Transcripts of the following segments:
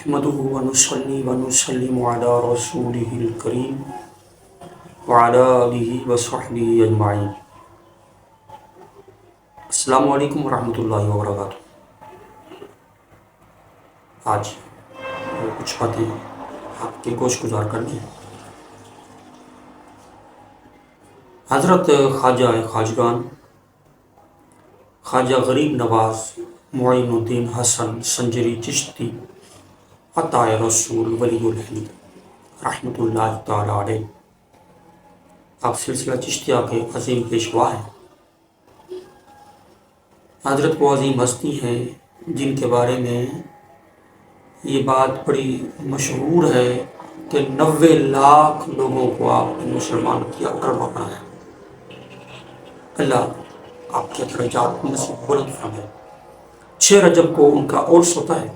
نحمده ونصلي ونسلم على رسوله الكريم وعلى آله وصحبه أجمعين. السلام علیکم ورحمۃ اللہ وبرکاتہ. آج کچھ باتیں آپ کی گوش گزار کرنی ہے. حضرت خواجہ خواجگان خواجہ غریب نواز معین الدین حسن سنجری چشتی عطا رسول ولی الحمد رحمۃ اللہ تعالی علیہ، آپ سلسلہ چشتیہ کے عظیم پیشوا ہیں. حضرت وہ عظیم ہستی ہیں جن کے بارے میں یہ بات بڑی مشہور ہے کہ 90 لاکھ لوگوں کو آپ نے مسلمان کیا کروانا ہے. اللہ آپ کے درجات نصیب بلند فرمائے. 6 رجب کو ان کا عرس ہوتا ہے.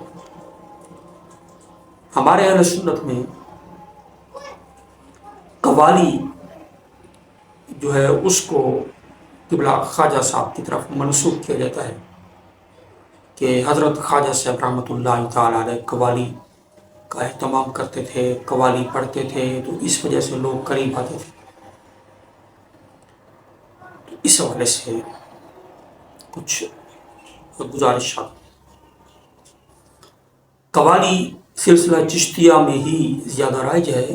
ہمارے اہل سنت میں قوالی جو ہے اس کو قبلہ خواجہ صاحب کی طرف منسوب کیا جاتا ہے کہ حضرت خواجہ صاحب رحمۃ اللہ تعالی علیہ قوالی کا اہتمام کرتے تھے، قوالی پڑھتے تھے، تو اس وجہ سے لوگ قریب آتے تھے. تو اس حوالے سے کچھ گزارشات. قوالی سلسلہ چشتیہ میں ہی زیادہ رائج ہے.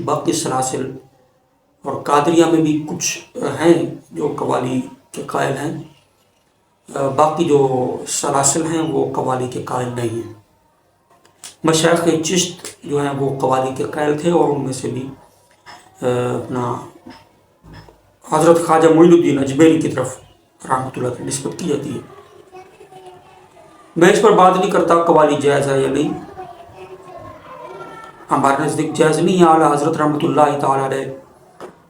باقی سلاسل اور قادریہ میں بھی کچھ ہیں جو قوالی کے قائل ہیں. باقی جو سلاسل ہیں وہ قوالی کے قائل نہیں ہیں. مشائخ چشت جو ہیں وہ قوالی کے قائل تھے، اور ان میں سے بھی اپنا حضرت خواجہ معین الدین اجمیری کی طرف رحمۃ اللہ کی نسبت کی جاتی ہے. میں اس پر بات نہیں کرتا قوالی جائز ہے یا نہیں. ہمارے نزدیک جائز نہیں ہے. اعلیٰ حضرت رحمۃ اللہ تعالی علیہ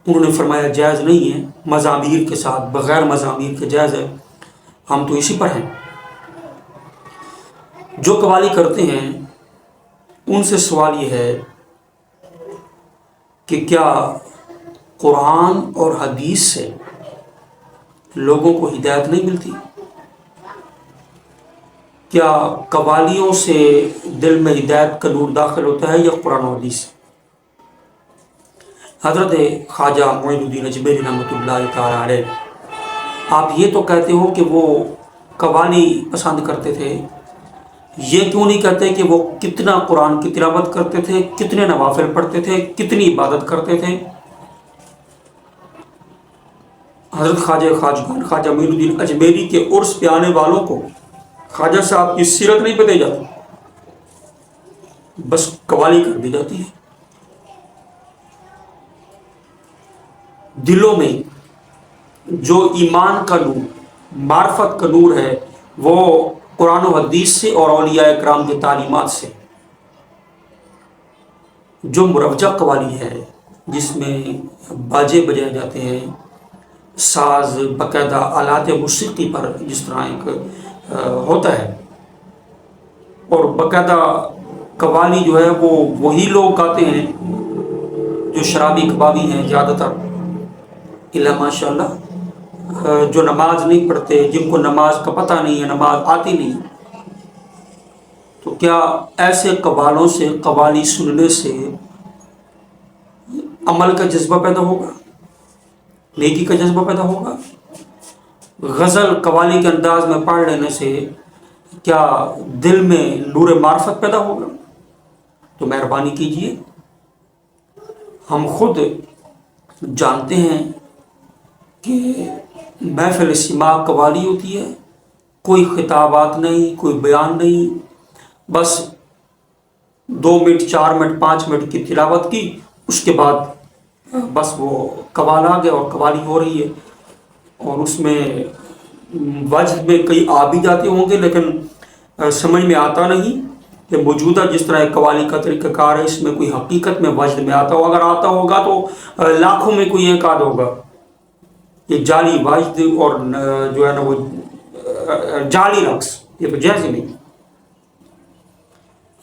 انہوں نے فرمایا جائز نہیں ہے، مزامیر کے ساتھ، بغیر مزامیر کے جائز ہے. ہم تو اسی پر ہیں. جو قوالی کرتے ہیں ان سے سوال یہ ہے کہ کیا قرآن اور حدیث سے لوگوں کو ہدایت نہیں ملتی؟ کیا قوالیوں سے دل میں ہدایت کا نور داخل ہوتا ہے یا قرآن و حدیث سے؟ حضرت خواجہ معین الدین اجمیری رحمۃ اللہ تعالی علیہ، آپ یہ تو کہتے ہو کہ وہ قوالی پسند کرتے تھے، یہ کیوں نہیں کہتے کہ وہ کتنا قرآن کی تلاوت کرتے تھے، کتنے نوافل پڑھتے تھے، کتنی عبادت کرتے تھے؟ حضرت خواجہ خواجگان خواجہ معین الدین اجمیری کے عرس پہ آنے والوں کو خواجہ صاحب کی سیرت نہیں بتائی جاتی، بس قوالی کر دی جاتی ہے. دلوں میں جو ایمان کا نور، معرفت کا نور ہے، وہ قرآن و حدیث سے اور اولیاء اکرام کی تعلیمات سے. جو مروجہ قوالی ہے جس میں باجے بجائے جاتے ہیں، ساز باقاعدہ آلات موسیقی پر جس طرح ایک ہوتا ہے، اور باقاعدہ قوالی جو ہے وہ وہی لوگ گاتے ہیں جو شرابی کبابی ہیں زیادہ تر، الا ماشاء اللہ، جو نماز نہیں پڑھتے، جن کو نماز کا پتہ نہیں ہے، نماز آتی نہیں. تو کیا ایسے قوالوں سے، قوالی سننے سے عمل کا جذبہ پیدا ہوگا، نیکی کا جذبہ پیدا ہوگا؟ غزل قوالی کے انداز میں پڑھ لینے سے کیا دل میں نور معرفت پیدا ہوگا؟ تو مہربانی کیجیے، ہم خود جانتے ہیں کہ محفل سماع قوالی ہوتی ہے، کوئی خطابات نہیں، کوئی بیان نہیں، بس 2 منٹ 4 منٹ 5 منٹ کی تلاوت کی، اس کے بعد بس وہ قوال آ گیا اور قوالی ہو رہی ہے. اور اس میں وجد میں کئی آ بھی جاتے ہوں گے، لیکن سمجھ میں آتا نہیں کہ موجودہ جس طرح قوالی کا طریقہ کار ہے، اس میں کوئی حقیقت میں وجد میں آتا ہو. اگر آتا ہوگا تو لاکھوں میں کوئی ایک آدھ ہوگا. یہ جعلی واجد اور جو ہے نا وہ جعلی رقص، یہ تو جائز ہی نہیں.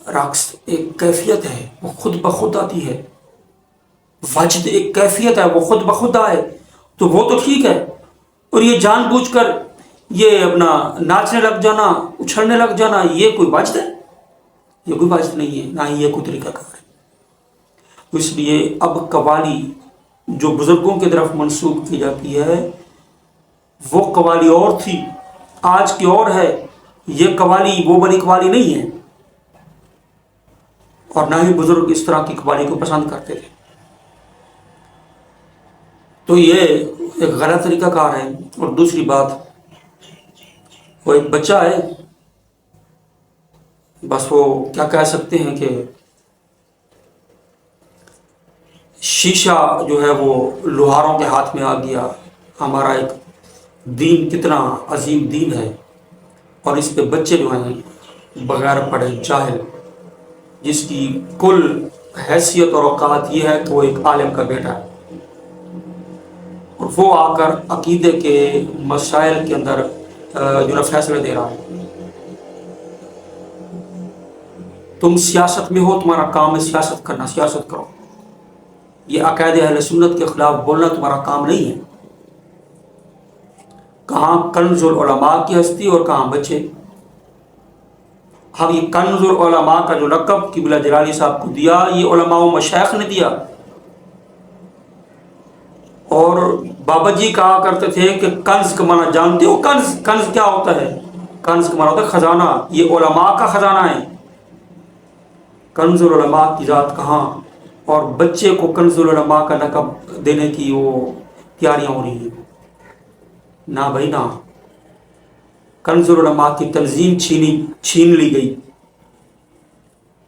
رقص ایک کیفیت ہے، وہ خود بخود آتی ہے. واجد ایک کیفیت ہے، وہ خود بخود آئے تو وہ تو ٹھیک ہے. اور یہ جان بوجھ کر یہ اپنا ناچنے لگ جانا، اچھلنے لگ جانا، یہ کوئی واجد ہے؟ یہ کوئی بات نہیں ہے، نہ ہی یہ کوئی طریقہ کار ہے۔ تو اس لیے اب قوالی جو بزرگوں کی طرف منسوب کی جاتی ہے وہ قوالی اور تھی، آج کی اور ہے۔ یہ قوالی وہ والی قوالی نہیں ہے، اور نہ ہی بزرگ اس طرح کی قوالی کو پسند کرتے تھے۔ تو یہ ایک غلط طریقہ کار ہے۔ اور دوسری بات، وہ ایک بچہ ہے، بس وہ کیا کہہ سکتے ہیں کہ شیشہ جو ہے وہ لوہاروں کے ہاتھ میں آ گیا۔ ہمارا ایک دین کتنا عظیم دین ہے، اور اس پہ بچے جو ہیں بغیر پڑھے جاہل، جس کی کل حیثیت اور اوقات یہ ہے کہ وہ ایک عالم کا بیٹا ہے، اور وہ آ کر عقیدے کے مسائل کے اندر جو ہے فیصلے دے رہا ہے۔ تم سیاست میں ہو، تمہارا کام ہے سیاست کرنا، سیاست کرو۔ یہ عقائد اہل سنت کے خلاف بولنا تمہارا کام نہیں ہے۔ کہاں کنز العلماء کی ہستی اور کہاں بچے۔ اب یہ کنز العلماء کا جو لقب قبلہ جلالی صاحب کو دیا، یہ علماء و مشائخ نے دیا۔ اور بابا جی کہا کرتے تھے کہ کنز کا معنی جانتے ہو؟ کنز کیا ہوتا ہے؟ کنز کا معنی ہوتا ہے خزانہ، یہ علماء کا خزانہ ہے۔ کنز العلماء کی ذات کہاں، اور بچے کو کنز العلماء کا لقب دینے کی وہ تیاریاں ہو رہی ہیں۔ نہ بھائی نہ، کنز العلماء کی تنظیم چھین لی گئی،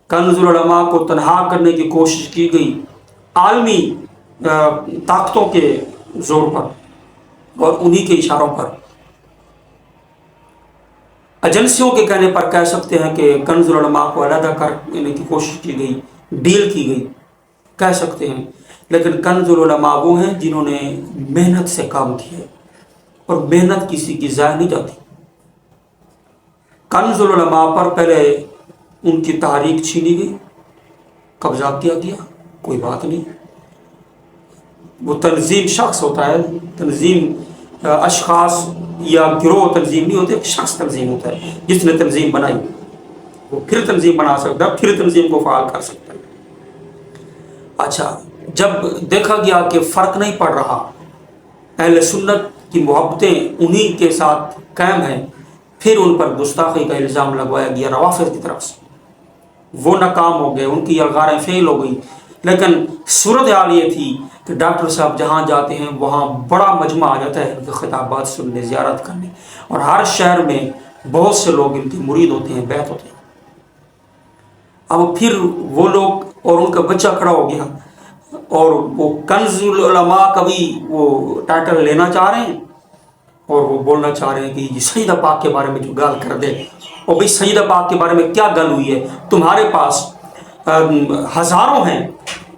کنز العلماء کو تنہا کرنے کی کوشش کی گئی عالمی طاقتوں کے زور پر اور انہی کے اشاروں پر۔ ایجنسیوں کے کہنے پر کہہ سکتے ہیں کہ کنز العلماء کو علیحدہ کرنے کی کوشش کی گئی، ڈیل کی گئی، کہہ سکتے ہیں۔ لیکن کنز العلماء وہ ہیں جنہوں نے محنت سے کام کیا، اور محنت کسی کی ضائع نہیں جاتی۔ کنز العلماء پر پہلے ان کی تحریک چھینی گئی، قبضہ کیا گیا، کوئی بات نہیں۔ وہ تنظیم شخص ہوتا ہے، تنظیم اشخاص یا گروہ تنظیم نہیں ہوتے، شخص تنظیم ہوتا ہے۔ جس نے تنظیم بنائی وہ پھر تنظیم بنا سکتا ہے، پھر تنظیم کو فعال کر سکتا ہے۔ اچھا، جب دیکھا گیا کہ فرق نہیں پڑ رہا، اہل سنت کی محبتیں انہی کے ساتھ قائم ہیں، پھر ان پر گستاخی کا الزام لگوایا گیا روافض کی طرف سے۔ وہ ناکام ہو گئے، ان کی یلغاریں فیل ہو گئی۔ لیکن صورتحال یہ تھی کہ ڈاکٹر صاحب جہاں جاتے ہیں وہاں بڑا مجمع آ جاتا ہے ان کے خطابات سننے، زیارت کرنے، اور ہر شہر میں بہت سے لوگ ان کے مرید ہوتے ہیں، بیعت ہوتے ہیں۔ اب پھر وہ لوگ اور ان کا بچہ کھڑا ہو گیا، اور وہ کنز العلماء کا بھی وہ ٹائٹل لینا چاہ رہے ہیں، اور وہ بولنا چاہ رہے ہیں کہ یہ سیدہ پاک کے بارے میں جو گال کر دے۔ اور بھائی سیدہ پاک کے بارے میں کیا گل ہوئی ہے؟ تمہارے پاس ہزاروں ہیں،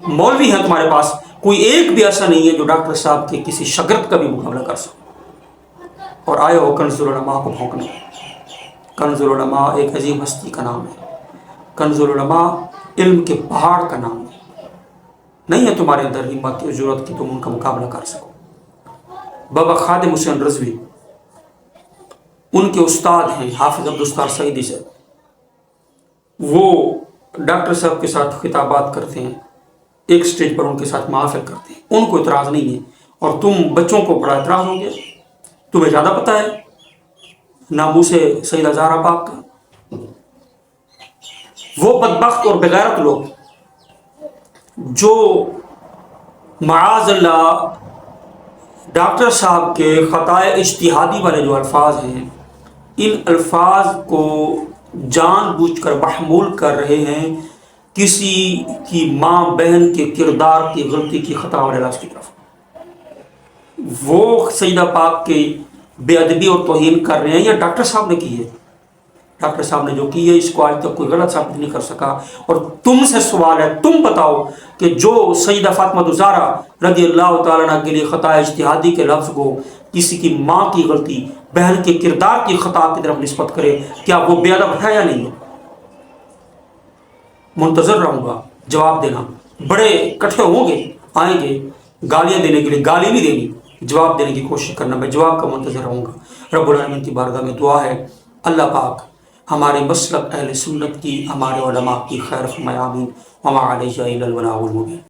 مولوی ہیں تمہارے پاس، کوئی ایک بھی ایسا نہیں ہے جو ڈاکٹر صاحب کے کسی شاگرد کا بھی مقابلہ کر سکے، اور آئے ہو کنز العلماء کو بھونکنے۔ کنز العلماء ایک عظیم ہستی کا نام ہے، کنز العلماء علم کے پہاڑ کا نام ہے۔ نہیں ہے تمہارے اندر ہمت اور جرأت کہ تم ان کا مقابلہ کر سکو۔ بابا خادم حسین رضوی ان کے استاد ہیں، حافظ عبدالستار سعیدی سے، وہ ڈاکٹر صاحب کے ساتھ خطابات کرتے ہیں، ایک سٹیج پر ان کے ساتھ محافل کرتے ہیں، ان کو اعتراض نہیں ہے، اور تم بچوں کو بڑا اعتراض ہو گیا، تمہیں زیادہ پتہ ہے ناموس سیدہ زہرا پاک کا۔ وہ بدبخت اور بغیرت لوگ جو معاذ اللہ ڈاکٹر صاحب کے خطائے اجتہادی والے جو الفاظ ہیں، ان الفاظ کو جان بوجھ کر محمول کر رہے ہیں کسی کی ماں بہن کے کردار کی غلطی کی خطا والے لفظ کی طرف۔ وہ سیدہ پاک کی بے ادبی اور توہین کر رہے ہیں، یا ڈاکٹر صاحب نے کی ہے؟ ڈاکٹر صاحب نے جو کی ہے اس کو آج تک کوئی غلط ثابت نہیں کر سکا۔ اور تم سے سوال ہے، تم بتاؤ کہ جو سیدہ فاطمہ الزہرا رضی اللہ تعالیٰ عنہ کے لیے خطا اجتہادی کے لفظ کو کسی کی ماں کی غلطی، بہن کے کردار کی خطا کی طرف نسبت کرے، کیا وہ بے ادب ہے یا نہیں؟ منتظر رہوں گا جواب دینا۔ بڑے کٹھے ہوں گے، آئیں گے گالیاں دینے کے لیے، گالی نہیں دینی، جواب دینے کی کوشش کرنا، میں جواب کا منتظر رہوں گا۔ رب العالمین کی بارگاہ میں دعا ہے اللہ پاک ہمارے مسلک اہل سنت کی، ہمارے علماء کی خیر فرمائے، آمین۔ وما علیہ الا البلاغ المبین۔